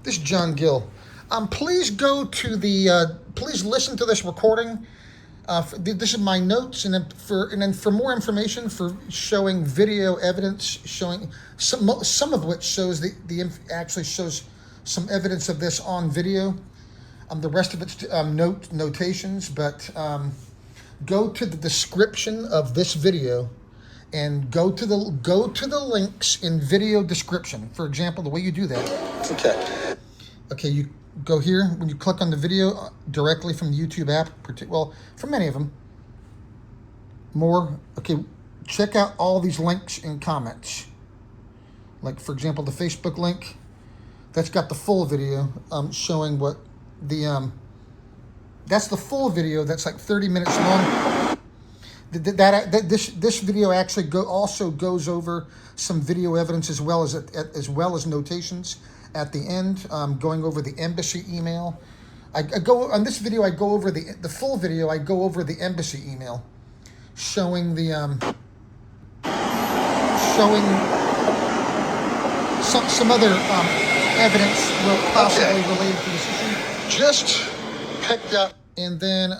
This is John Gill. Please go to the. Please listen to this recording. This is my notes, and then for more information, for showing video evidence, showing some of which shows actually shows some evidence of this on video. The rest of it's notations, but go to the description of this video and go to the links in video description. For example, the way you do that. Okay, you go here when you click on the video directly from the YouTube app. Well, from many of them. More. Okay, check out all these links and comments. Like, for example, the Facebook link. That's got the full video showing what the that's the full video. That's like 30 minutes long. This video actually also goes over some video evidence as well as notations at the end, going over the embassy email. I go on this video. I go over the full video. I go over the embassy email, showing some other evidence possibly related to this issue. Just picked up, and then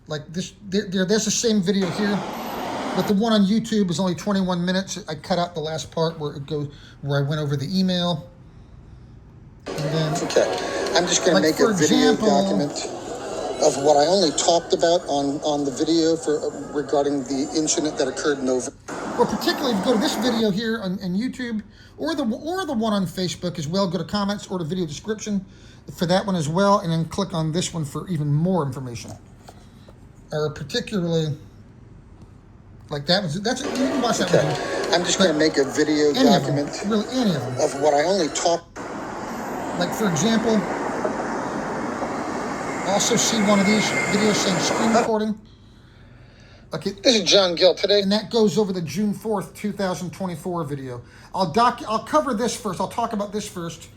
like this, there's the same video here, but the one on YouTube is only 21 minutes. I cut out the last part where I went over the email. And then, I'm just going to make a video document of what I only talked about on the video regarding the incident that occurred in November. Well, particularly if you go to this video here on YouTube, or the one on Facebook as well, go to comments or the video description for that one as well, and then click on this one for even more information. Or particularly, like that's you can watch that one. I'm just going to make a video document any of them of what I only talked. Like, for example, also see one of these videos saying screen recording. Okay, this is John Gill today, and that goes over the June 4th, 2024 video. I'll cover this first. I'll talk about this first.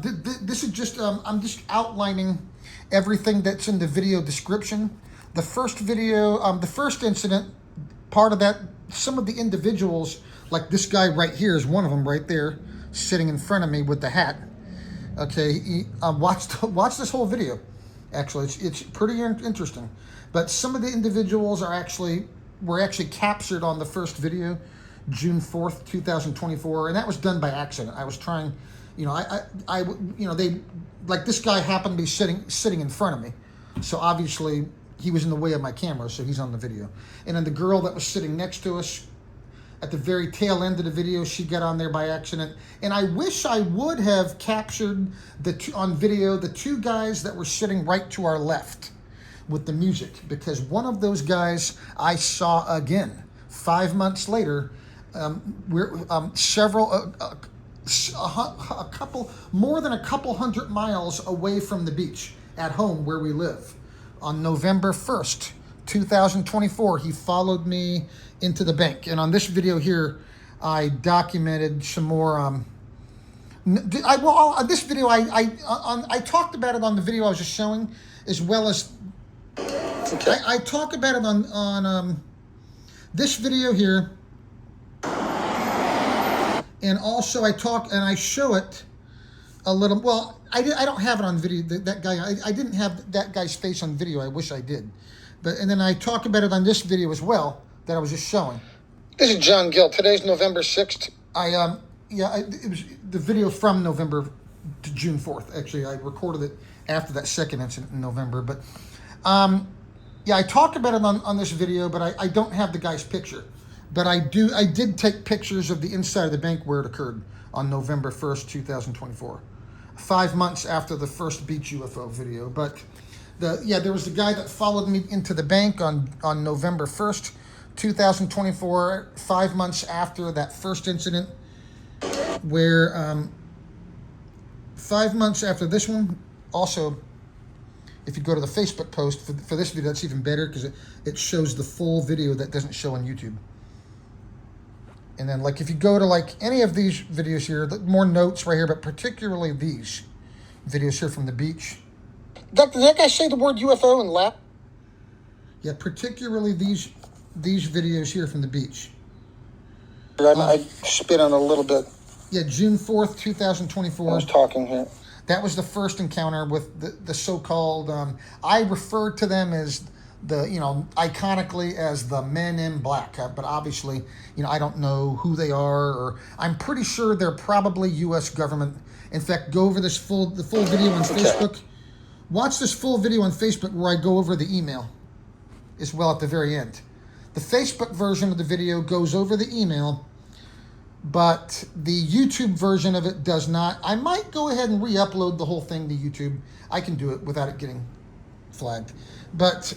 This is just I'm just outlining everything that's in the video description. The first video, the first incident, part of that, some of the individuals, like this guy right here is one of them right there, sitting in front of me with the hat. Okay, watch this whole video. Actually, it's pretty interesting. But some of the individuals were actually captured on the first video, June 4th, 2024, and that was done by accident. I was trying, they, like, this guy happened to be sitting in front of me, so obviously he was in the way of my camera, so he's on the video. And then the girl that was sitting next to us at the very tail end of the video, she got on there by accident. And I wish I would have captured on video the two guys that were sitting right to our left with the music, because one of those guys I saw again 5 months later. We're more than a couple hundred miles away from the beach at home where we live. On November 1st, 2024, he followed me into the bank. And on this video here, I documented some more. On this video, I talked about it on the video I was just showing, as well as I talk about it on this video here, and also I show it a little. Well, I don't have it on video. That guy, I didn't have that guy's face on video. I wish I did. And then I talk about it on this video as well that I was just showing. This is John Gill. Today's November 6th. It was the video from November to June 4th. Actually, I recorded it after that second incident in November. But I talk about it on this video, but I don't have the guy's picture. But I did take pictures of the inside of the bank where it occurred on November 1st, 2024. 5 months after the first beach UFO video. But there was the guy that followed me into the bank on November 1st, 2024, 5 months after that first incident, where 5 months after this one. Also, if you go to the Facebook post for this video, that's even better, because it shows the full video that doesn't show on YouTube. And then, like, if you go to, like, any of these videos here, more notes right here, but particularly these videos here from the beach. Did that guy say the word UFO in lap? Yeah, particularly these videos here from the beach. I spit on a little bit. Yeah, June 4th, 2024. I was talking here. That was the first encounter with the so-called, I refer to them as iconically as the Men in Black. But obviously, I don't know who they are, or I'm pretty sure they're probably U.S. government. In fact, go over the full video on Facebook. Watch this full video on Facebook where I go over the email as well at the very end. The Facebook version of the video goes over the email, but the YouTube version of it does not. I might go ahead and re-upload the whole thing to YouTube. I can do it without it getting flagged. But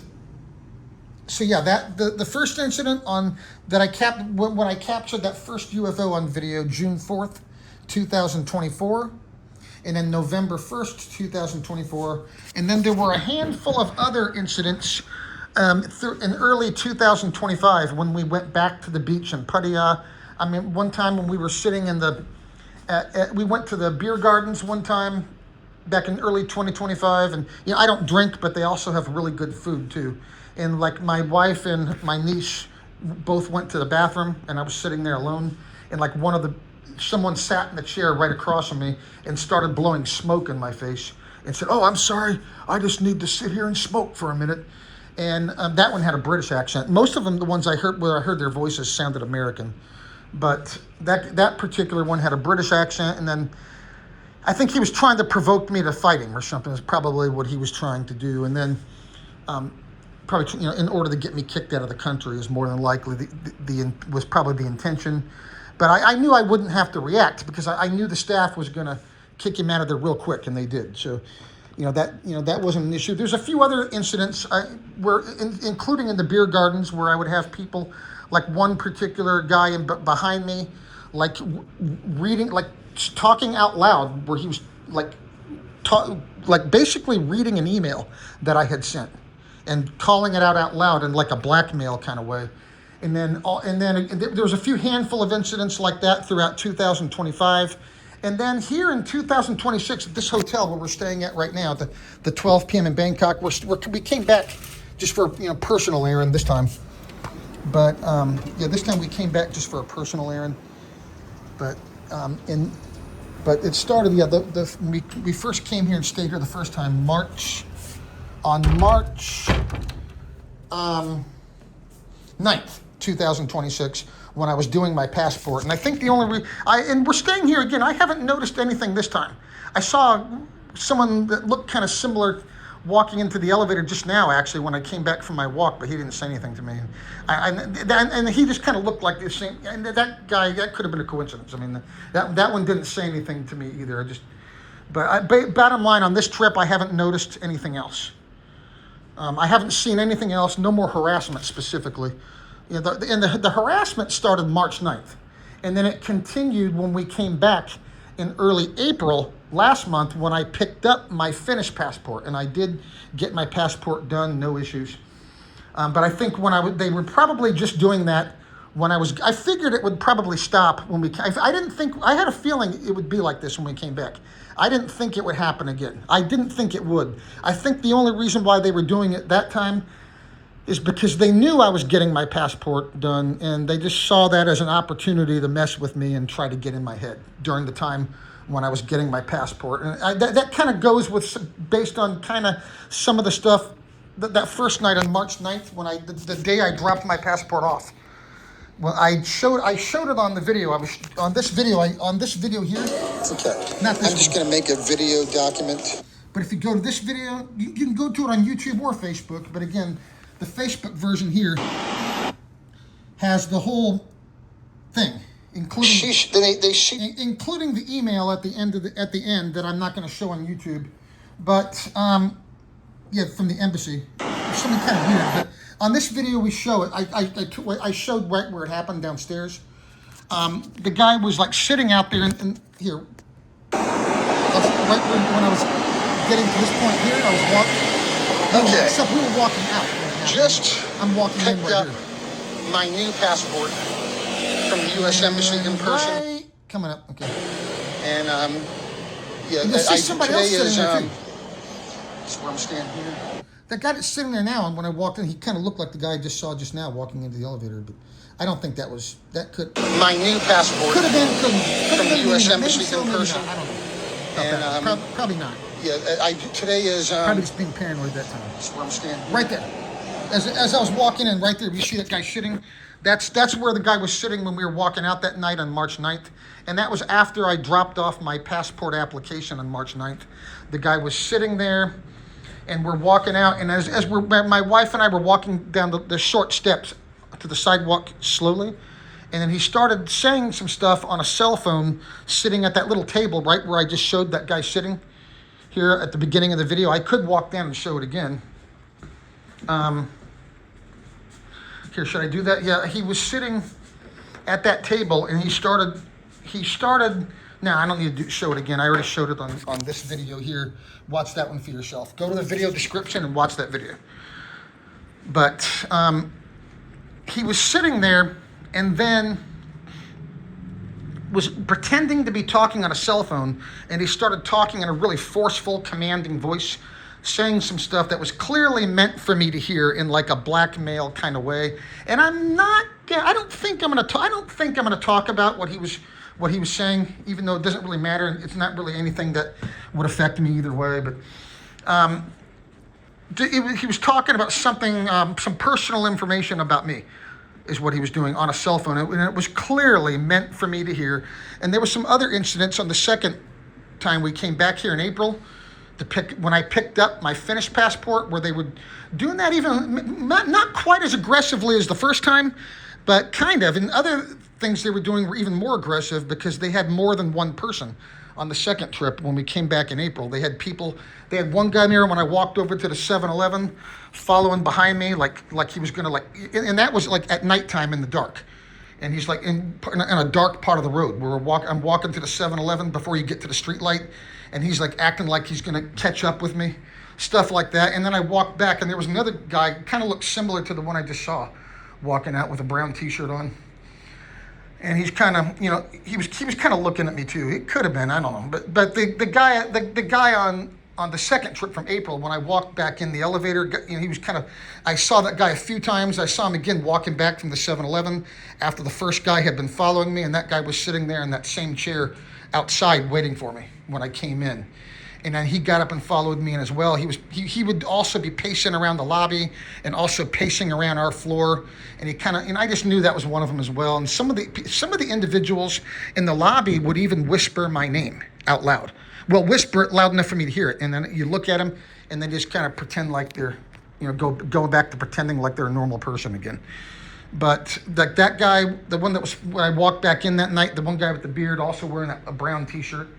so yeah, that the first incident on that when I captured that first UFO on video, June 4th, 2024, and then November 1st, 2024, and then there were a handful of other incidents in early 2025 when we went back to the beach in Pattaya. I mean, one time when we were sitting in we went to the beer gardens one time back in early 2025, and I don't drink, but they also have really good food too. And like my wife and my niece both went to the bathroom, and I was sitting there alone, and like someone sat in the chair right across from me and started blowing smoke in my face and said, "Oh, I'm sorry, I just need to sit here and smoke for a minute." And that one had a British accent. Most of them, the ones where I heard their voices, sounded American. But that particular one had a British accent, and then I think he was trying to provoke me to fight him or something. Is probably what he was trying to do. And then probably in order to get me kicked out of the country is more than likely was probably the intention. But I knew I wouldn't have to react because I knew the staff was going to kick him out of there real quick, and they did. So, that wasn't an issue. There's a few other incidents including in the beer gardens, where I would have people, like one particular guy behind me, like reading, like talking out loud, where he was like basically reading an email that I had sent and calling it out loud in like a blackmail kind of way. And then there was a few handful of incidents like that throughout 2025. And then here in 2026, at this hotel where we're staying at right now, the 12 p.m. in Bangkok, we came back just for personal errand this time. But this time we came back just for a personal errand. But it started. We first came here and stayed here the first time March 9th, 2026, when I was doing my passport. And I think the only and we're staying here again. I haven't noticed anything this time. I saw someone that looked kind of similar walking into the elevator just now, actually, when I came back from my walk, but he didn't say anything to me. And he just kind of looked like the same. And that guy, that could have been a coincidence. I mean, that one didn't say anything to me either. Bottom line, on this trip, I haven't noticed anything else. I haven't seen anything else. No more harassment specifically. The harassment started March 9th, and then it continued when we came back in early April last month, when I picked up my Finnish passport, and I did get my passport done, no issues. But I think they were probably just doing that when I figured it would probably stop when I had a feeling it would be like this when we came back. I didn't think it would happen again. I didn't think it would. I think the only reason why they were doing it that time is because they knew I was getting my passport done, and they just saw that as an opportunity to mess with me and try to get in my head during the time when I was getting my passport. And that kind of goes based on kind of some of the stuff that first night on March 9th, when the day I dropped my passport off. Well, I showed it on the video. On this video here. Okay. Not this I'm just going to make a video document. But if you go to this video, you can go to it on YouTube or Facebook. But again, the Facebook version here has the whole thing, including including the email at the end that I'm not going to show on YouTube. But from the embassy. There's something kind of weird. But on this video, we show it. I showed right where it happened downstairs. The guy was like sitting out there, and here, right when I was getting to this point here, I was walking. Okay. Except we were walking out. I'm walking in right up here. My new passport from the U.S. Embassy in person. Right. Coming up. Okay. And and you'll see somebody else sitting there too. That's where I'm standing here. That guy that's sitting there now, and when I walked in, he kind of looked like the guy I just saw just now walking into the elevator. But I don't think that could. My new passport Could have been from the U.S. maybe Embassy so, in maybe person. not. I don't know. And Probably not. yeah, today is Probably just being paranoid that time. that's where I'm standing. Right there. As I was walking in, right there, you see that guy sitting? That's where the guy was sitting when we were walking out that night on March 9th. And that was after I dropped off my passport application on March 9th. The guy was sitting there, and we're walking out. And as my wife and I were walking down the short steps to the sidewalk slowly, and then he started saying some stuff on a cell phone sitting at that little table right where I just showed that guy sitting here at the beginning of the video. I could walk down and show it again. Here, should I do that? Yeah, he was sitting at that table, and he started, now I don't need to show it again. I already showed it on this video here. Watch that one for yourself. Go to the video description and watch that video. But he was sitting there and then was pretending to be talking on a cell phone, and he started talking in a really forceful, commanding voice, saying some stuff that was clearly meant for me to hear in like a blackmail kind of way. And I don't think I'm going to talk about what he was saying, even though it doesn't really matter. It's not really anything that would affect me either way. But he was talking about something, some personal information about me is what he was doing on a cell phone. And it was clearly meant for me to hear. And there were some other incidents on the second time we came back here in April when I picked up my Finnish passport, where they were doing that even not quite as aggressively as the first time, but kind of. And other things they were doing were even more aggressive because they had more than one person on the second trip when we came back in April. They had one guy there when I walked over to the 7-Eleven following behind me like he was going to and that was like at nighttime in the dark. And he's like in a dark part of the road where I'm walking to the 7-Eleven before you get to the street light. And he's like acting like he's going to catch up with me, stuff like that. And then I walked back, and there was another guy, kind of looked similar to the one I just saw, walking out with a brown T-shirt on. And he's kind of, he was kind of looking at me too. It could have been, I don't know. But the guy on the second trip from April, when I walked back in the elevator, he was I saw that guy a few times. I saw him again walking back from the 7-Eleven after the first guy had been following me, and that guy was sitting there in that same chair outside waiting for me when I came in. And then he got up and followed me in as well. He would also be pacing around the lobby and also pacing around our floor. And I just knew that was one of them as well. And some of the individuals in the lobby would even whisper my name out loud. Well, whisper it loud enough for me to hear it. And then you look at them and they just kind of pretend like they're, going back to pretending like they're a normal person again. But that guy, the one that was, when I walked back in that night, the one guy with the beard also wearing a brown T-shirt,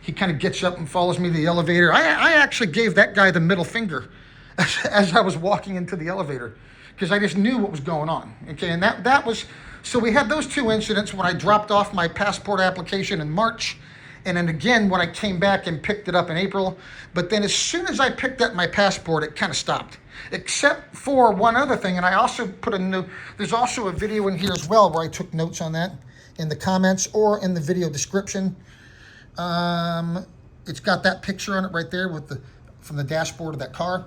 he kind of gets up and follows me to the elevator. I actually gave that guy the middle finger as I was walking into the elevator because I just knew what was going on. Okay, and that was, so we had those two incidents when I dropped off my passport application in March, and then again when I came back and picked it up in April. But then as soon as I picked up my passport, it kind of stopped. Except for one other thing, and I also put a note, there's also a video in here as well where I took notes on that in the comments or in the video description. It's got that picture on it right there from the dashboard of that car.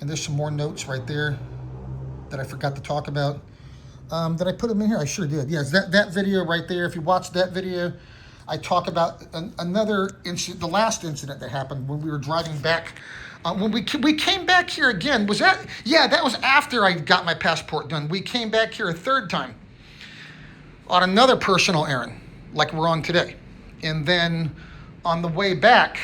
And there's some more notes right there that I forgot to talk about. Did I put them in here? I sure did. Yes, that video right there. If you watch that video, I talk about another incident, the last incident that happened when we were driving back. When we came back here again, that was after I got my passport done. We came back here a third time on another personal errand, like we're on today. And then on the way back,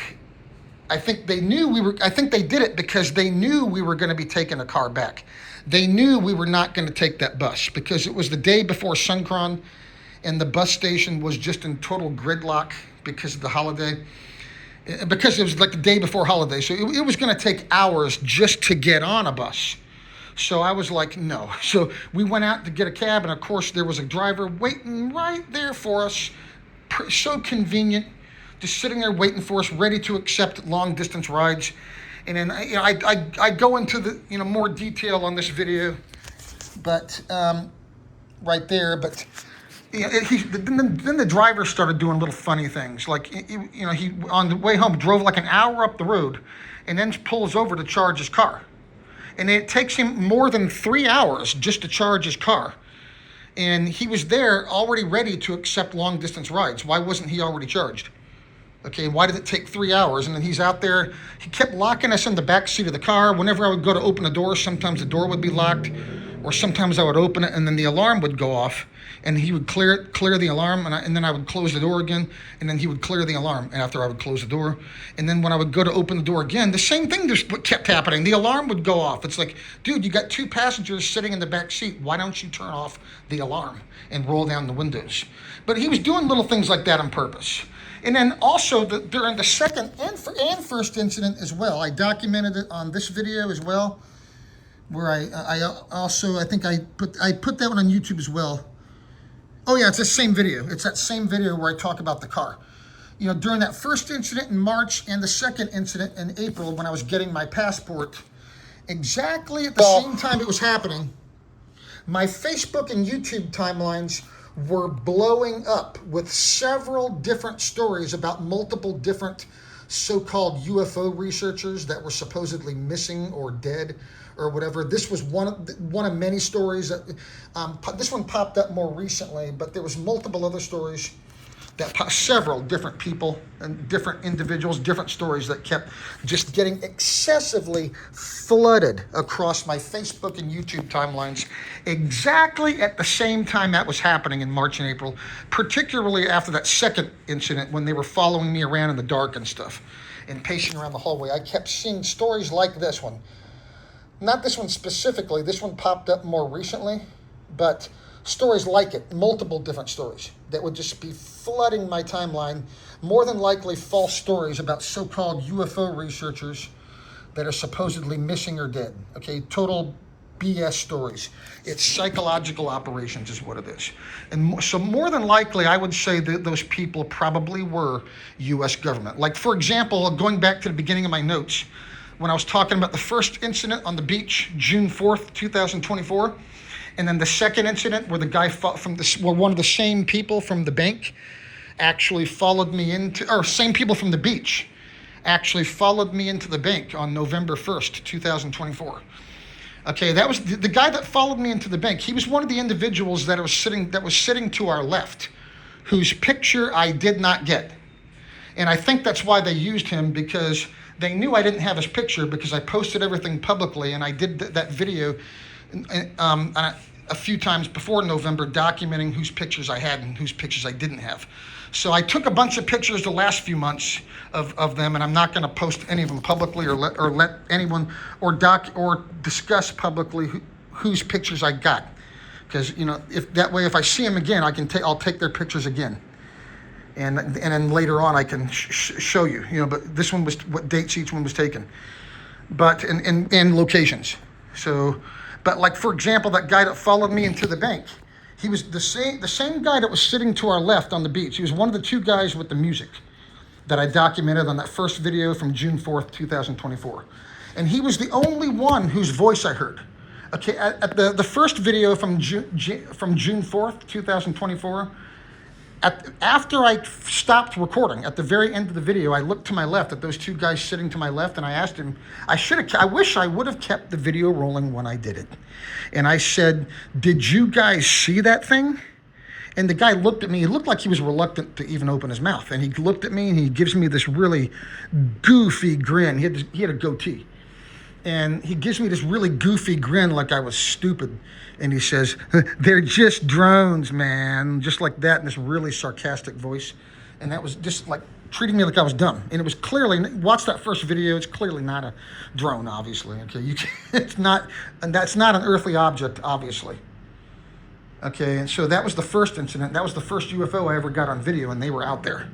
I think they did it because they knew we were going to be taking a car back. They knew we were not going to take that bus because it was the day before Sunkron and the bus station was just in total gridlock because of the holiday. Because it was like the day before holiday. So it was going to take hours just to get on a bus. So I was like, no. So we went out to get a cab, and of course there was a driver waiting right there for us. So convenient, just sitting there waiting for us, ready to accept long distance rides. And then I go into the more detail on this video, but right there. But Then the driver started doing little funny things, like he on the way home drove like an hour up the road, and then pulls over to charge his car, and it takes him more than 3 hours just to charge his car, and he was there already ready to accept long distance rides. Why wasn't he already charged? Okay, why did it take 3 hours? And then he's out there. He kept locking us in the back seat of the car. Whenever I would go to open the door, sometimes the door would be locked, or sometimes I would open it and then the alarm would go off, and he would clear the alarm, and then I would close the door again, and then he would clear the alarm after I would close the door. And then when I would go to open the door again, the same thing just kept happening. The alarm would go off. It's like, dude, you got 2 passengers sitting in the back seat. Why don't you turn off the alarm and roll down the windows? But he was doing little things like that on purpose. And then also during the second and first incident as well, I documented it on this video as well, where I also, I think I put that one on YouTube as well. Oh yeah, it's the same video. It's that same video where I talk about the car. During that first incident in March and the second incident in April when I was getting my passport, exactly at the same time it was happening, my Facebook and YouTube timelines were blowing up with several different stories about multiple different so-called UFO researchers that were supposedly missing or dead or whatever. This was one of many stories that this one popped up more recently, but there was multiple other stories that several different people and different individuals, different stories that kept just getting excessively flooded across my Facebook and YouTube timelines exactly at the same time that was happening in March and April, particularly after that second incident when they were following me around in the dark and stuff and pacing around the hallway. I kept seeing stories like this one. Not this one specifically, this one popped up more recently, but stories like it, multiple different stories that would just be flooding my timeline, more than likely false stories about so-called UFO researchers that are supposedly missing or dead. Okay, total BS stories. It's psychological operations is what it is. And so more than likely, I would say that those people probably were U.S. government. Like, for example, going back to the beginning of my notes, when I was talking about the first incident on the beach, June 4th, 2024, and then the second incident where the guy one of the same people from the bank actually followed me same people from the beach actually followed me into the bank on November 1st, 2024. Okay, that was the guy that followed me into the bank. He was one of the individuals that was sitting to our left, whose picture I did not get. And I think that's why they used him, because they knew I didn't have his picture because I posted everything publicly, and I did that video a few times before November documenting whose pictures I had and whose pictures I didn't have. So I took a bunch of pictures the last few months of them, and I'm not going to post any of them publicly or let anyone or discuss publicly whose pictures I got, because if I see them again, I'll take their pictures again. And then later on I can show you, but this one was what dates each one was taken, but and locations. So, but like, for example, that guy that followed me into the bank, he was the same guy that was sitting to our left on the beach. He was one of the 2 guys with the music that I documented on that first video from June 4th, 2024. And he was the only one whose voice I heard. Okay, at the first video from June 4th, 2024, after I stopped recording, at the very end of the video, I looked to my left at those 2 guys sitting to my left, and I asked him, I wish I would have kept the video rolling when I did it. And I said, did you guys see that thing? And the guy looked at me. He looked like he was reluctant to even open his mouth. And he looked at me, and he gives me this really goofy grin. He had a goatee. And he gives me this really goofy grin like I was stupid. And he says, they're just drones, man. Just like that, in this really sarcastic voice. And that was just like treating me like I was dumb. And it was clearly, watch that first video, it's clearly not a drone, obviously. Okay, it's not, and that's not an earthly object, obviously. Okay, and so that was the first incident. That was the first UFO I ever got on video, and they were out there.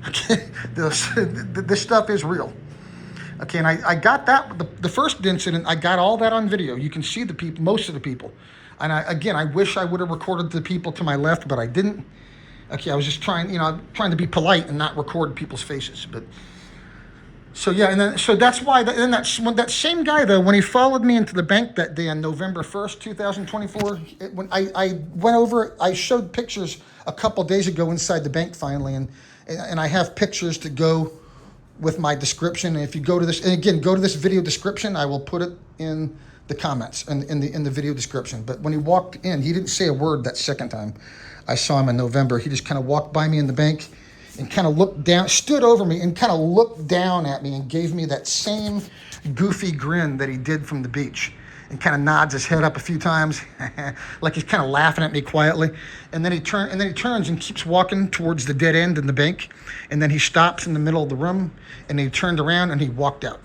Okay, this stuff is real. Okay, and I got that, the first incident, I got all that on video. You can see the people, most of the people. And I wish I would have recorded the people to my left, but I didn't. Okay, I was just trying to be polite and not record people's faces. But So yeah, and then so that's why. Then that same guy though, when he followed me into the bank that day on November 1st, 2024, when I went over, I showed pictures a couple days ago inside the bank finally, and I have pictures to go with my description. And if you go to this, and again, go to this video description, I will put it in the comments and in the video description. But when he walked in, he didn't say a word that second time I saw him in November. He just kind of walked by me in the bank and kind of looked down, stood over me and kind of looked down at me and gave me that same goofy grin that he did from the beach, and kind of nods his head up a few times like he's kind of laughing at me quietly. And then he turns and keeps walking towards the dead end in the bank. And then he stops in the middle of the room, and he turned around and he walked out.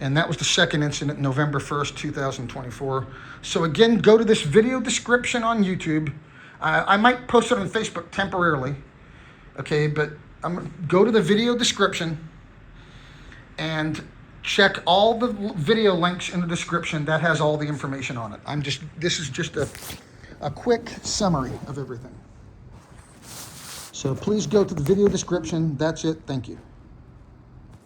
And that was the second incident, November 1st, 2024. So again, go to this video description on YouTube. I might post it on Facebook temporarily. Okay, but go to the video description and check all the video links in the description. That has all the information on it. This is just a quick summary of everything. So please go to the video description. That's it. Thank you.